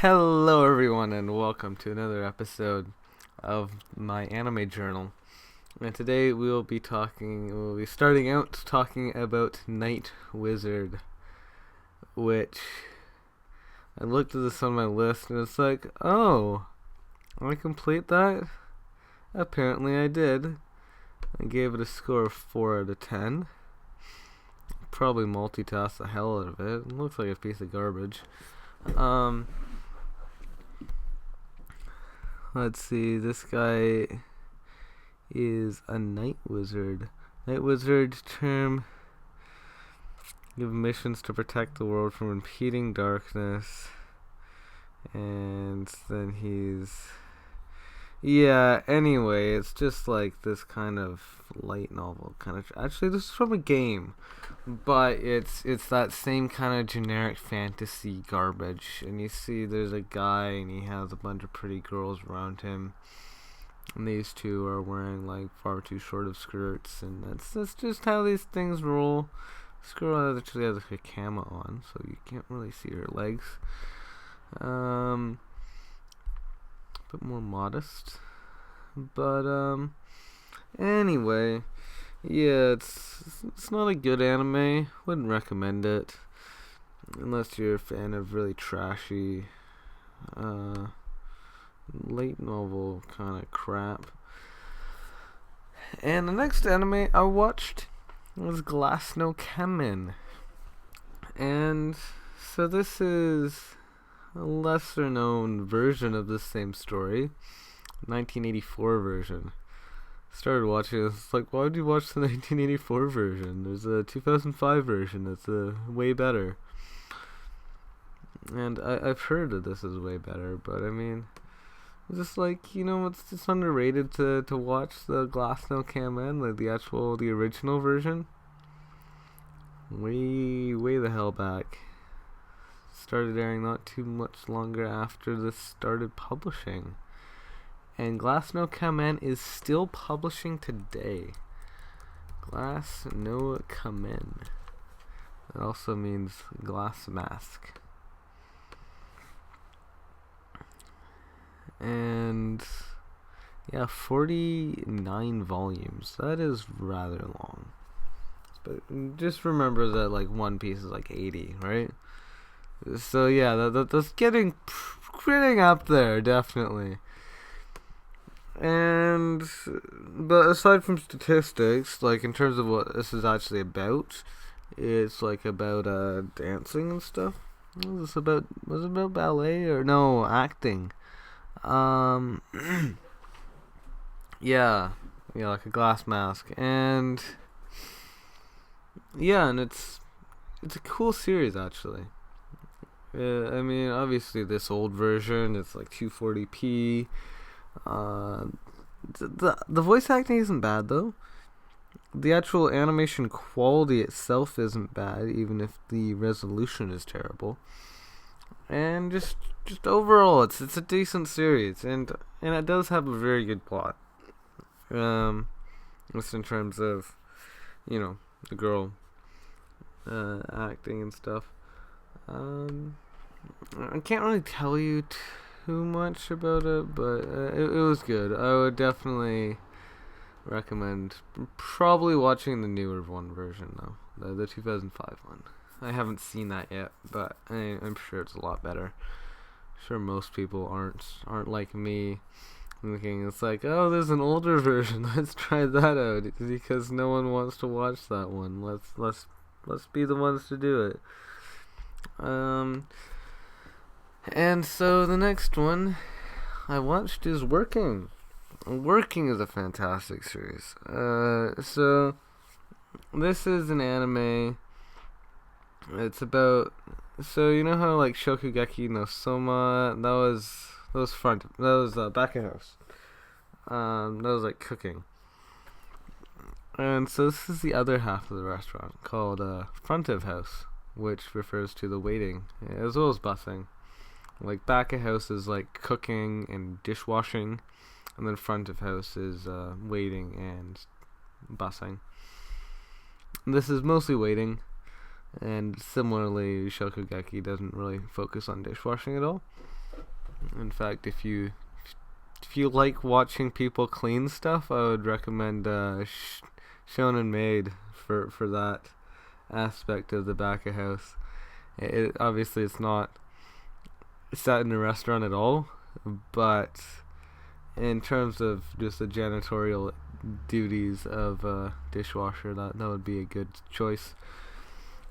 Hello, everyone, and welcome to another episode of my anime journal. And today we'll be starting out talking about Night Wizard, which I looked at this on my list and it's like, oh, I complete that? Apparently I did. I gave it a score of 4 out of 10. Probably multitasked the hell out of it. It looks like a piece of garbage. Let's see, this guy is a night wizard. Night wizard term give missions to protect the world from impeding darkness. And then anyway, it's just like this kind of light novel kind of. Actually, this is from a game, but it's that same kind of generic fantasy garbage. And you see, there's a guy, and he has a bunch of pretty girls around him, and these two are wearing like far too short of skirts, and that's just how these things roll. This girl actually has like a camo on, so you can't really see her legs. Bit more modest, but anyway, yeah, it's not a good anime. Wouldn't recommend it unless you're a fan of really trashy late novel kind of crap. And the next anime I watched was Glass no Kamen, and so this is a lesser known version of the same story, 1984 version. Started watching this, it's like, why would you watch the 1984 version? There's a 2005 version that's way better. And I've heard that this is way better, but I mean, just like, it's just underrated to watch the Glass no Kamen, like the original version. Way the hell back. Started airing not too much longer after this started publishing. And Glass no Kamen is still publishing today. Glass no Kamen. It also means glass mask. And 49 volumes. That is rather long. But just remember that like One Piece is like 80, right? So yeah, that's getting up there, definitely. But aside from statistics, like in terms of what this is actually about, it's like about dancing and stuff. Was it about ballet or no acting? Yeah, like a glass mask, and it's a cool series actually. I mean, obviously this old version, it's like 240p. The voice acting isn't bad though. The actual animation quality itself isn't bad, even if the resolution is terrible. And just overall, it's a decent series, and it does have a very good plot. Just in terms of, the girl acting and stuff. I can't really tell you too much about it, but it was good. I would definitely recommend probably watching the newer one version though, the 2005 one. I haven't seen that yet, but I'm sure it's a lot better. Sure, most people aren't like me, thinking it's like, oh, there's an older version. Let's try that out because no one wants to watch that one. Let's be the ones to do it. And so the next one I watched is Working. Working is a fantastic series. So this is an anime. It's about, so you know how like Shokugeki no Soma, that was back of house. That was like cooking. And so this is the other half of the restaurant called front of house, which refers to the waiting as well as busing. Like back of house is like cooking and dishwashing, and then front of house is waiting and busing. This is mostly waiting, and similarly, Shokugeki doesn't really focus on dishwashing at all. In fact, if you like watching people clean stuff, I would recommend Shonen Maid for that aspect of the back of house. It obviously it's not set in a restaurant at all, but in terms of just the janitorial duties of a dishwasher, that would be a good choice.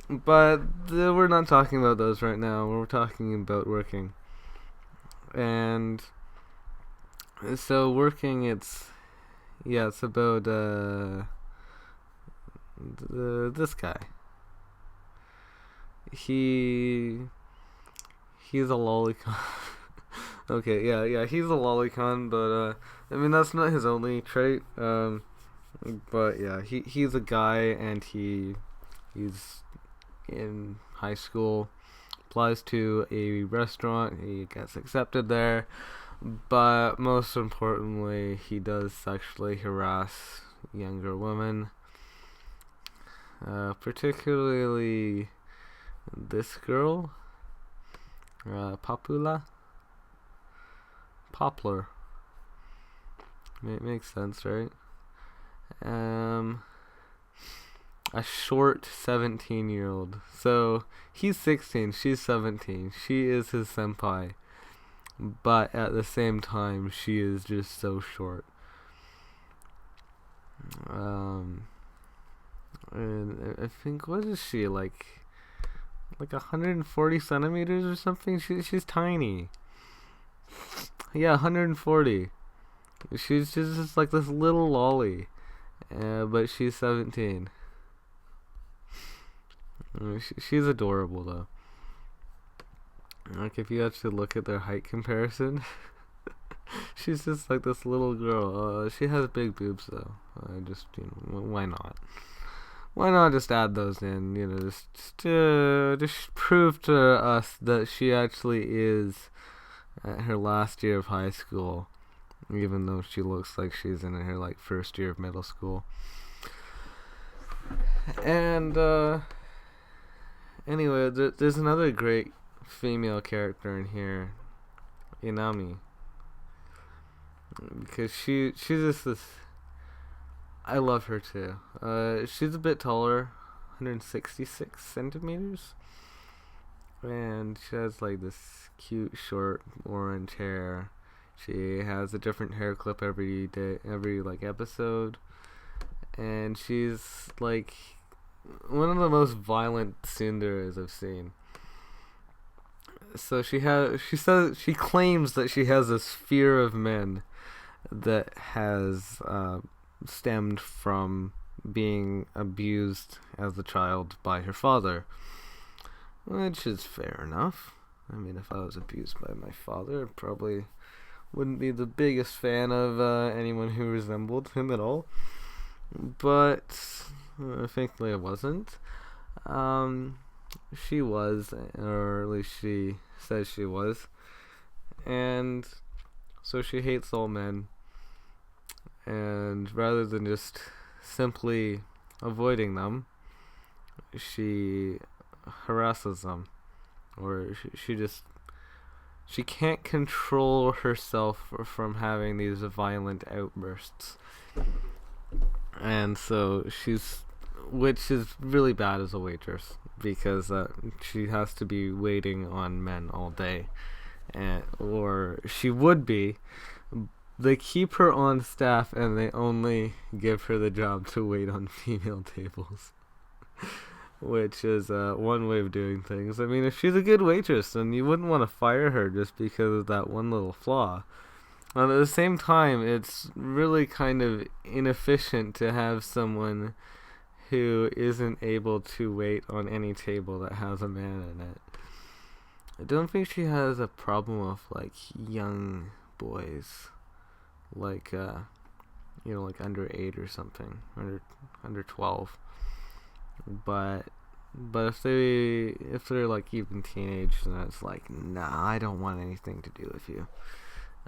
But we're not talking about those right now. We're talking about working. And so working, it's about this guy. He's a lolicon. Okay, yeah, he's a lolicon, but I mean that's not his only trait. But yeah, he's a guy, and he's in high school, applies to a restaurant, he gets accepted there, but most importantly, he does sexually harass younger women, particularly this girl, Poplar. It makes sense, right? A short 17-year-old. So he's 16, she's 17. She is his senpai, but at the same time, she is just so short. And I think, what is she, like 140 centimeters or something? She's tiny. Yeah, 140. She's just like this little lolly, but she's 17. She's adorable though. Like if you actually look at their height comparison, she's just like this little girl. She has big boobs though. Why not? Why not just add those in? Just prove to us that she actually is at her last year of high school, even though she looks like she's in her like first year of middle school. And anyway, there's another great female character in here, Inami, because she's just this. I love her too. She's a bit taller, 166 centimeters, and she has like this cute short orange hair. She has a different hair clip every day, every like episode, and she's like one of the most violent tsunderes I've seen. So she claims that she has this fear of men that has stemmed from being abused as a child by her father, which is fair enough. I mean, if I was abused by my father, I probably wouldn't be the biggest fan of anyone who resembled him at all. But thankfully I wasn't. She was, or at least she says she was. And so she hates all men. And rather than just simply avoiding them, she harasses them. Or she can't control herself from having these violent outbursts. And so which is really bad as a waitress, because she has to be waiting on men all day, or she would be. They keep her on staff, and they only give her the job to wait on female tables, which is one way of doing things. I mean, if she's a good waitress, then you wouldn't want to fire her just because of that one little flaw. At the same time, it's really kind of inefficient to have someone who isn't able to wait on any table that has a man in it. I don't think she has a problem with like young boys, like like under 8 or something, under 12. But if they're like even teenage, then it's like, nah, I don't want anything to do with you.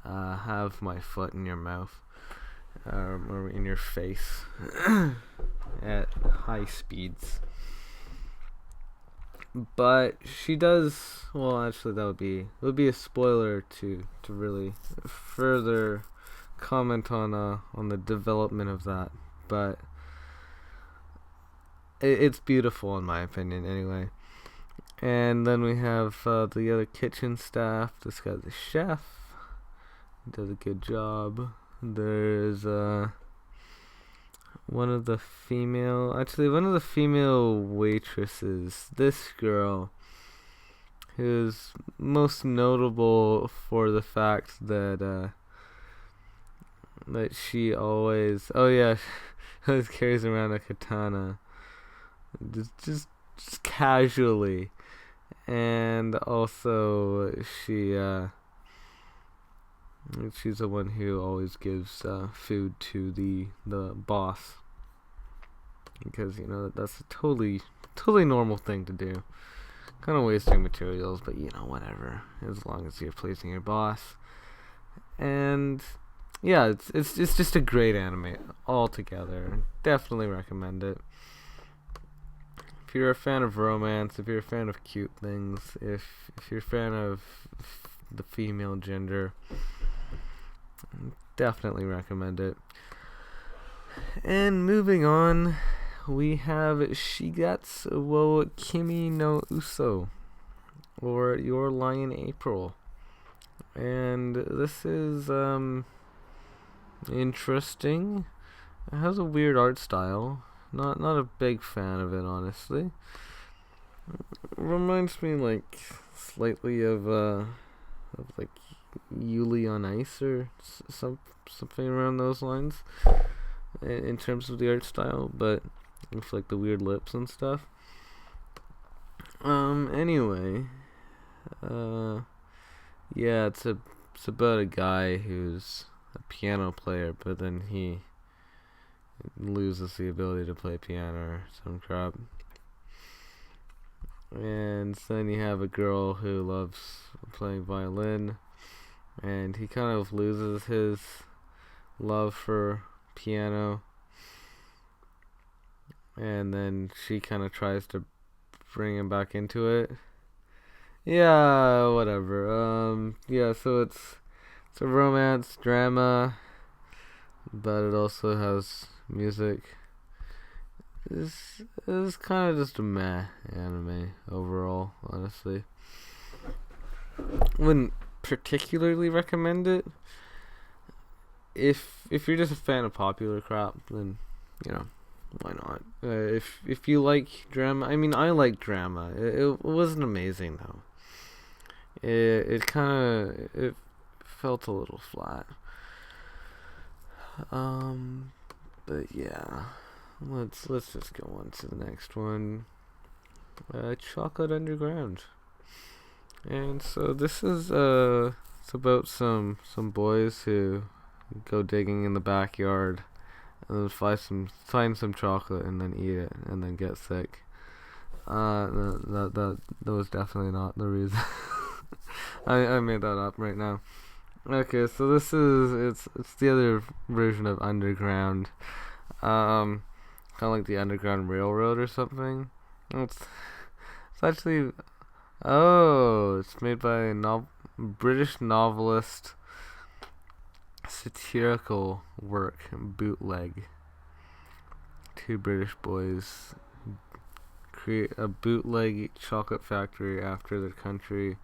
Have my foot in your mouth, or in your face at high speeds. But she does. Well, actually, it would be a spoiler to really further comment on the development of that. But it's beautiful in my opinion, anyway. And then we have the other kitchen staff. This guy's a chef. He does a good job. There's one of the female waitresses. This girl, who's most notable for the fact that she always, oh yeah, always carries around a katana, just casually, and also she's the one who always gives food to the boss, because that's a totally normal thing to do. Kind of wasting materials, but whatever, as long as you're pleasing your boss. And yeah, it's just a great anime altogether. Definitely recommend it. If you're a fan of romance, if you're a fan of cute things, if you're a fan of the female gender, definitely recommend it. And moving on, we have Shigatsu wo Kimi no Uso, or Your Lie in April. And this is interesting. It has a weird art style. Not a big fan of it, honestly. Reminds me like slightly of like Yuli on Ice or something around those lines in terms of the art style, but with like the weird lips and stuff. Anyway, yeah, it's about a guy who's a piano player, but then he loses the ability to play piano or some crap. And then you have a girl who loves playing violin, and he kind of loses his love for piano, and then she kind of tries to bring him back into it. Yeah, whatever. Yeah, so it's a romance drama, but it also has music. It's kind of just a meh anime overall, honestly. Wouldn't particularly recommend it. If you're just a fan of popular crap, then why not? If you like drama, I mean, I like drama. It wasn't amazing though. It felt a little flat. But yeah, let's just go on to the next one. Chocolate Underground. And so this is it's about some boys who go digging in the backyard and then find some chocolate and then eat it and then get sick. That was definitely not the reason. I made that up right now. Okay, so this is it's the other version of Underground. Kind of like the Underground Railroad or something. It's actually it's made by a British novelist. Satirical work, Bootleg. Two British boys create a bootleg chocolate factory after their country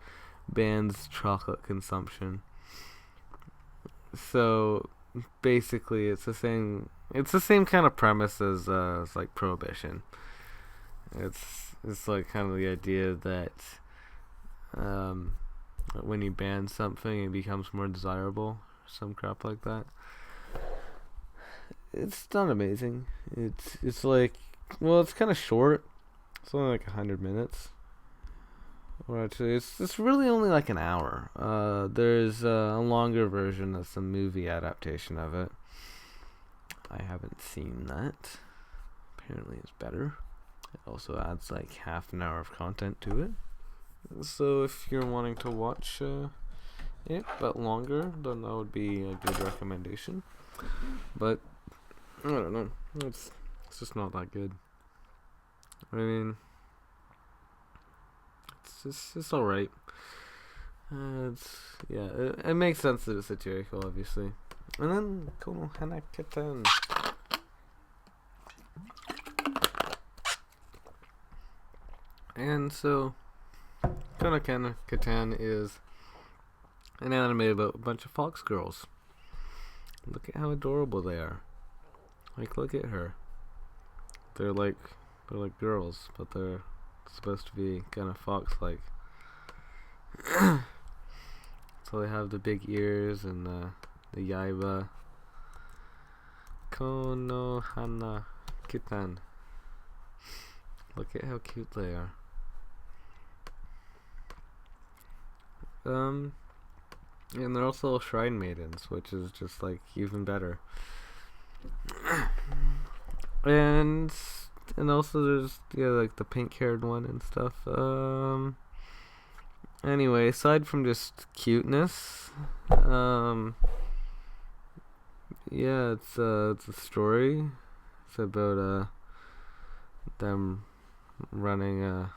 bans chocolate consumption. So basically, it's the same kind of premise as like Prohibition. It's like kind of the idea that when you ban something, it becomes more desirable. Some crap like that. It's not amazing. It's like, well, it's kind of short. It's only like 100 minutes. Or actually, it's really only like an hour. There's a longer version that's a movie adaptation of it. I haven't seen that. Apparently, it's better. It also adds like half an hour of content to it. So if you're wanting to watch it but longer, then that would be a good recommendation. But I don't know. It's just not that good. I mean, it's all right. It makes sense that it's satirical, obviously. And then Konohana Kitan. And so Konohana Kitan is an anime about a bunch of fox girls. Look at how adorable they are. Like, look at her. They're like girls, but they're supposed to be kind of fox-like. So they have the big ears and the yaiba. Konohana Kitan. Look at how cute they are. And they're also shrine maidens, which is just like even better. And also there's like the pink-haired one and stuff. Anyway, aside from just cuteness, it's a story. It's about them running a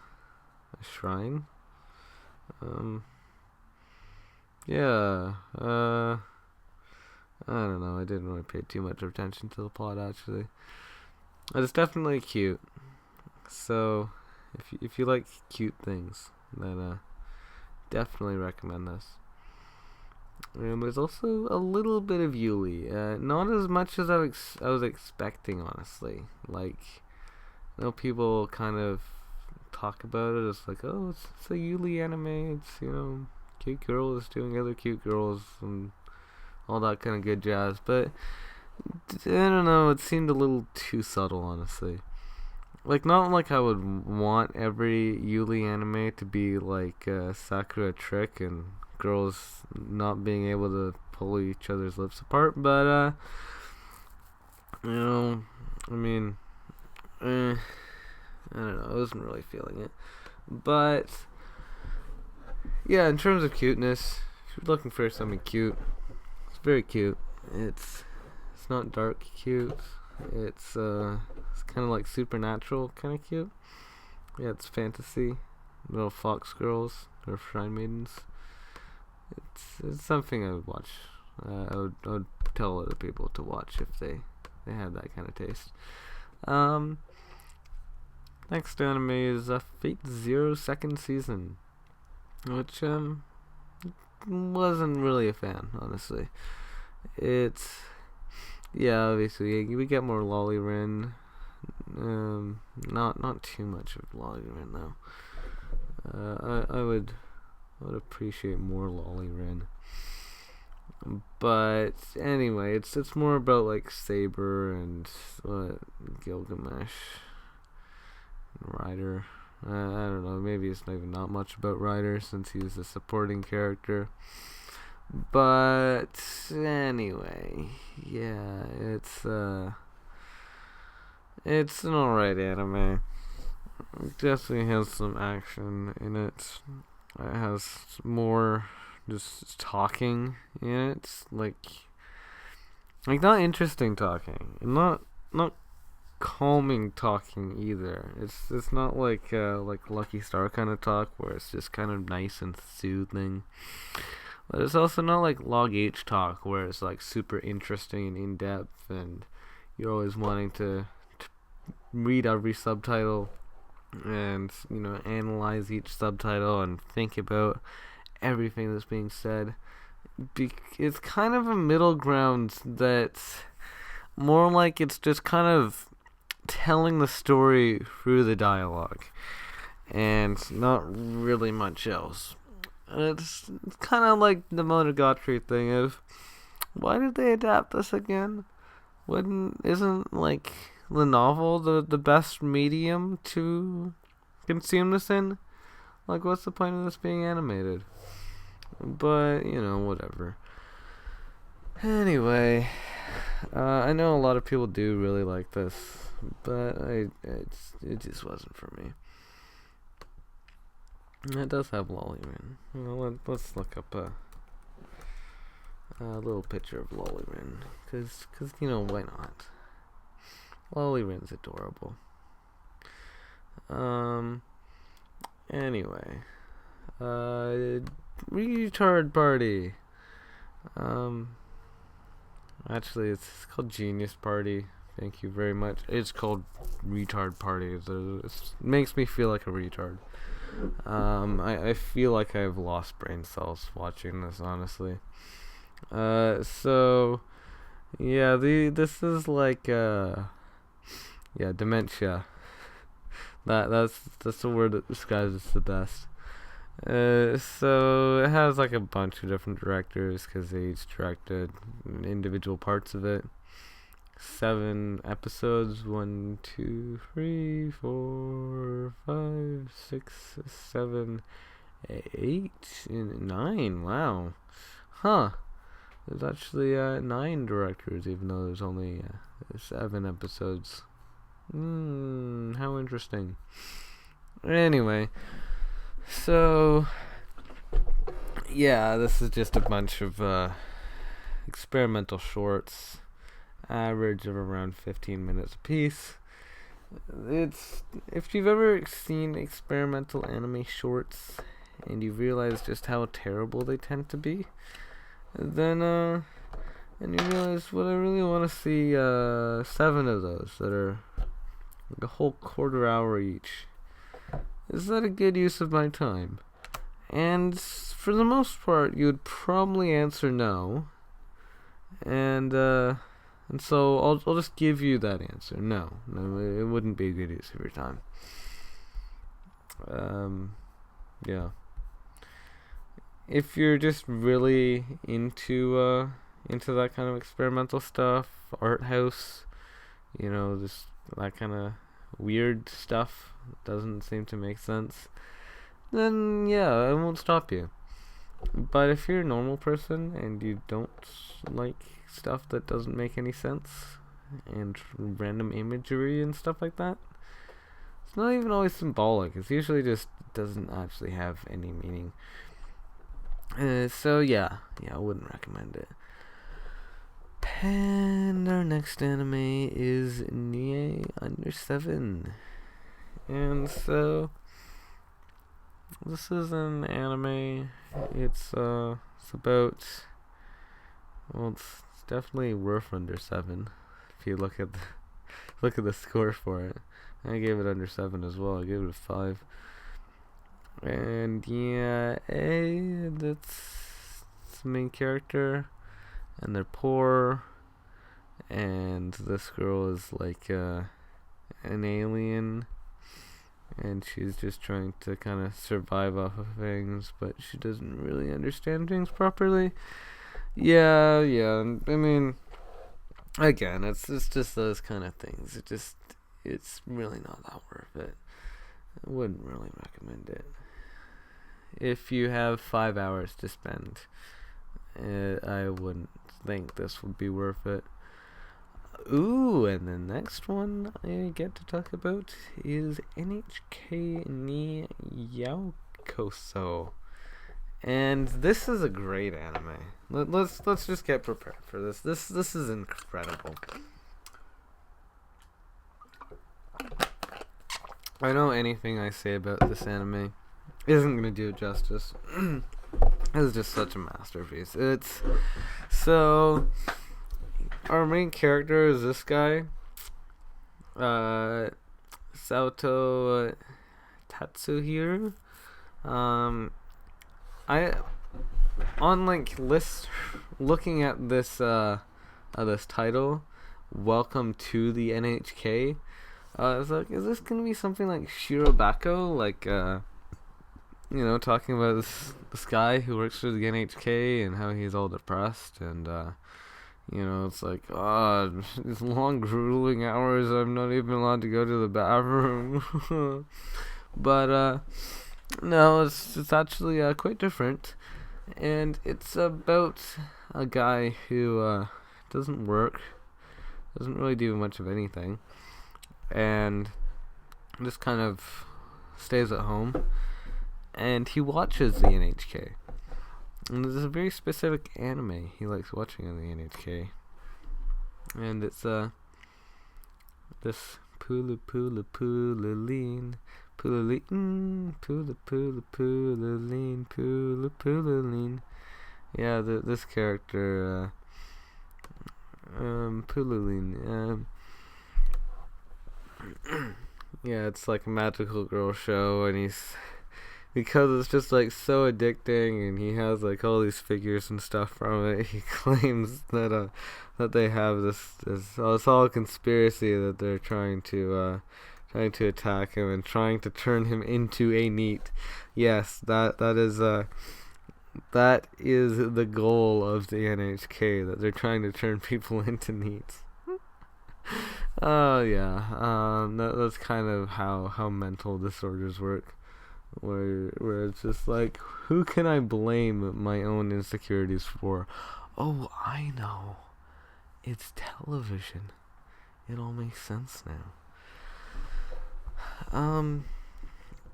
shrine. I don't know. I didn't really pay too much attention to the plot, actually. But it's definitely cute. So, if you like cute things, then definitely recommend this. There's also a little bit of Yuli. Not as much as I was expecting, honestly. Like, I know people kind of talk about it as like, oh, it's a Yuli anime. It's, cute girls doing other cute girls and all that kind of good jazz. But I don't know, it seemed a little too subtle, honestly. Like, not like I would want every Yuli anime to be like Sakura Trick and girls not being able to pull each other's lips apart, but I mean, I don't know, I wasn't really feeling it. But yeah, in terms of cuteness, if you're looking for something cute, it's very cute. It's not dark cute. It's kind of like supernatural kind of cute. Yeah, it's fantasy. Little fox girls or shrine maidens. It's something I would watch. I would tell other people to watch if they had that kind of taste. Next anime is Fate Zero second season, which wasn't really a fan, honestly. It's obviously we get more Lolly Rin. Not too much of Lolly Rin though. I would appreciate more Lolly Rin. But anyway, it's more about like Saber and Gilgamesh and Ryder. I don't know, maybe it's not even not much about Ryder since he's a supporting character. But anyway, yeah, it's an alright anime. It definitely has some action in it. It has more just talking in it, like not interesting talking, and not calming talking either. It's not like Lucky Star kind of talk where it's just kind of nice and soothing. But it's also not like Log H talk where it's like super interesting and in depth, and you're always wanting to read every subtitle and analyze each subtitle and think about everything that's being said. It's kind of a middle ground that's more like it's just kind of telling the story through the dialogue and not really much else. It's kind of like the Monogatari thing of, why did they adapt this again? Isn't like the novel the best medium to consume this in? Like, what's the point of this being animated? But whatever. Anyway, I know a lot of people do really like this, but it just wasn't for me. It does have Lolly Rin. Let's look up a little picture of Lolly Rin, cause why not? Lolly Rin's adorable. Anyway, Retard Party. Actually, it's called Genius Party. Thank you very much. It's called Retard Party. It makes me feel like a retard. I feel like I've lost brain cells watching this, honestly. So yeah, this is like dementia. That's the word that describes it the best. So it has like a bunch of different directors because they each directed individual parts of it. 7 episodes. 1, 2, 3, 4, 5, 6, 7, 8, and 9. Wow. Huh. There's actually 9 directors, even though there's only 7 episodes. How interesting. Anyway, so yeah, this is just a bunch of experimental shorts, average of around 15 minutes apiece. It's, if you've ever seen experimental anime shorts and you realize just how terrible they tend to be, then and you realize, what I really want to see 7 of those that are like a whole quarter hour each. Is that a good use of my time? And for the most part, you would probably answer no. And so I'll just give you that answer. No, it wouldn't be a good use of your time. Yeah. If you're just really into that kind of experimental stuff, art house, just that kind of weird stuff doesn't seem to make sense, then yeah, I won't stop you. But if you're a normal person and you don't like stuff that doesn't make any sense and random imagery and stuff like that, it's not even always symbolic. It's usually just doesn't actually have any meaning. So yeah, I wouldn't recommend it. And our next anime is Nie Under 7. And so this is an anime. It's about, well, it's definitely worth under 7 if you look at the score for it. I gave it under 7 as well. I gave it a 5. And yeah, that's the main character, and they're poor, and this girl is like an alien, and she's just trying to kind of survive off of things, but she doesn't really understand things properly. Yeah, I mean, again, it's just those kind of things. It's really not that worth it. I wouldn't really recommend it. If you have 5 hours to spend, I wouldn't think this would be worth it. Ooh, and the next one I get to talk about is NHK ni Yaokoso. And this is a great anime. Let's just get prepared for this. This is incredible. I know anything I say about this anime isn't gonna do it justice. It's just such a masterpiece. It's so, our main character is this guy, Sato Tatsuhiro. I on like list looking at this title, Welcome to the NHK. I was like, is this gonna be something like Shirobako, like talking about this guy who works for the NHK and how he's all depressed, and it's like, these long grueling hours, I'm not even allowed to go to the bathroom. But no, it's actually quite different, and it's about a guy who doesn't work, doesn't really do much of anything, and just kind of stays at home, and he watches the NHK. And there's a very specific anime he likes watching on the NHK, and it's this Pula Pula Pula Lean Pulaline. Yeah, this character, Pulaline. Yeah, it's like a magical girl show, and because it's just like so addicting, and he has like all these figures and stuff from it. He claims that they have this it's all a conspiracy, that they're trying to attack him and trying to turn him into a NEET. Yes, that is the goal of the NHK, that they're trying to turn people into NEETs. Oh yeah, that's kind of how mental disorders work, where it's just like, who can I blame my own insecurities for? Oh, I know, it's television. It all makes sense now.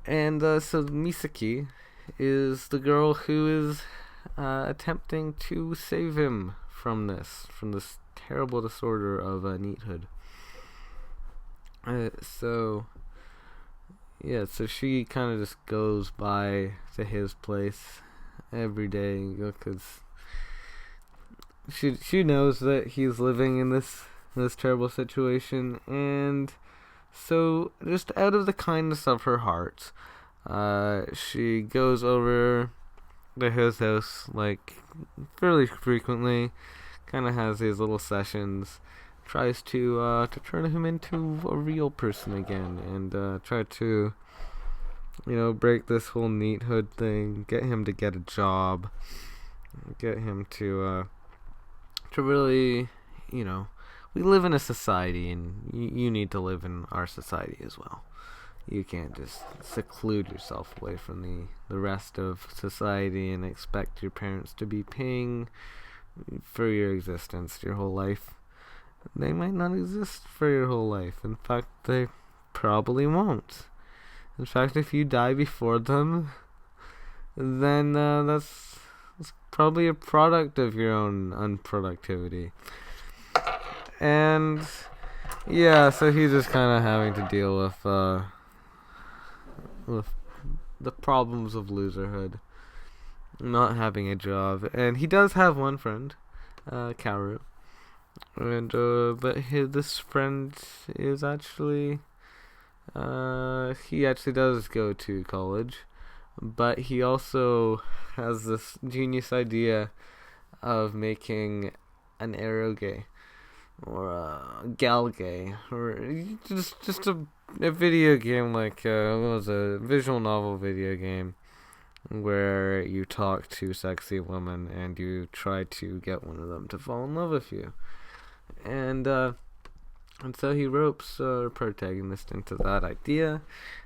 And so Misaki is the girl who is attempting to save him from this terrible disorder of NEEThood. So she kind of just goes by to his place every day, because she knows that he's living in this terrible situation, and so just out of the kindness of her heart, she goes over to his house like fairly frequently, kind of has these little sessions, tries to turn him into a real person again, and try to, break this whole NEEThood thing, get him to get a job, get him to really, we live in a society, and you need to live in our society as well. You can't just seclude yourself away from the rest of society and expect your parents to be paying for your existence your whole life. They might not exist for your whole life. In fact, they probably won't. In fact, if you die before them, then that's probably a product of your own unproductivity. And yeah, so he's just kind of having to deal with the problems of loserhood, not having a job. And he does have one friend, Kaoru, and but this friend is actually he actually does go to college, but he also has this genius idea of making an eroge, or a galgay, or just a video game, like what was a visual novel video game, where you talk to sexy women and you try to get one of them to fall in love with you, and so he ropes our protagonist into that idea,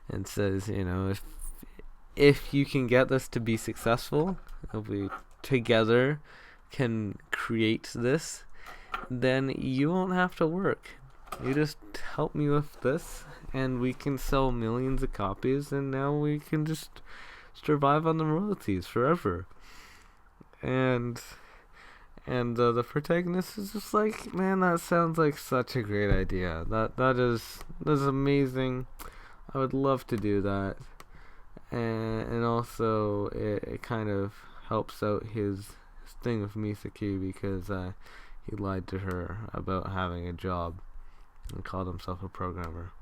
and says, if you can get this to be successful, if we together can create this, then you won't have to work. You just help me with this, and we can sell millions of copies, and now we can just survive on the royalties forever. And the protagonist is just like, man, that sounds like such a great idea. That is amazing. I would love to do that. And also it kind of helps out his thing with Misaki, because he lied to her about having a job and called himself a programmer,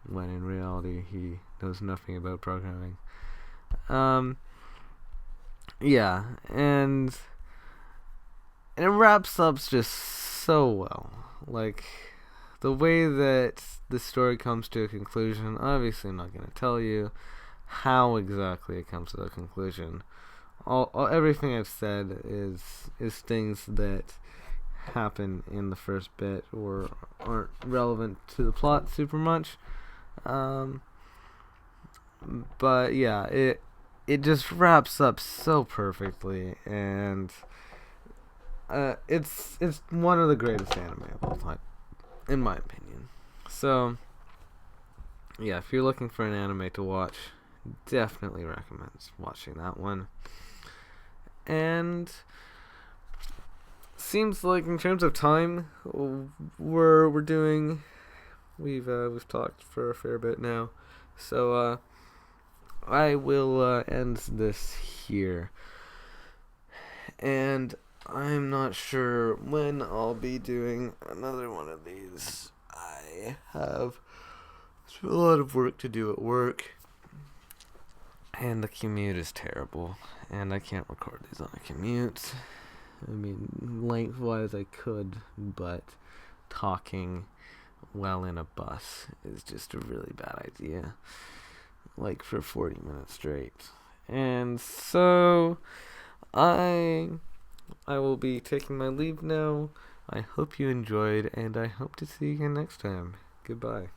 when in reality he knows nothing about programming. Yeah, and it wraps up just so well. Like, the way that the story comes to a conclusion, obviously I'm not going to tell you how exactly it comes to a conclusion. Everything I've said is things that happen in the first bit, or aren't relevant to the plot super much. But yeah, it just wraps up so perfectly, and it's one of the greatest anime of all time, in my opinion. So yeah, if you're looking for an anime to watch, definitely recommend watching that one. And seems like, in terms of time, we've talked for a fair bit now, So, I will end this here. And I'm not sure when I'll be doing another one of these. I have a lot of work to do at work. And the commute is terrible. And I can't record these on a commute. I mean, lengthwise I could, but talking while in a bus is just a really bad idea. Like for 40 minutes straight. And so I will be taking my leave now. I hope you enjoyed, and I hope to see you again next time. Goodbye.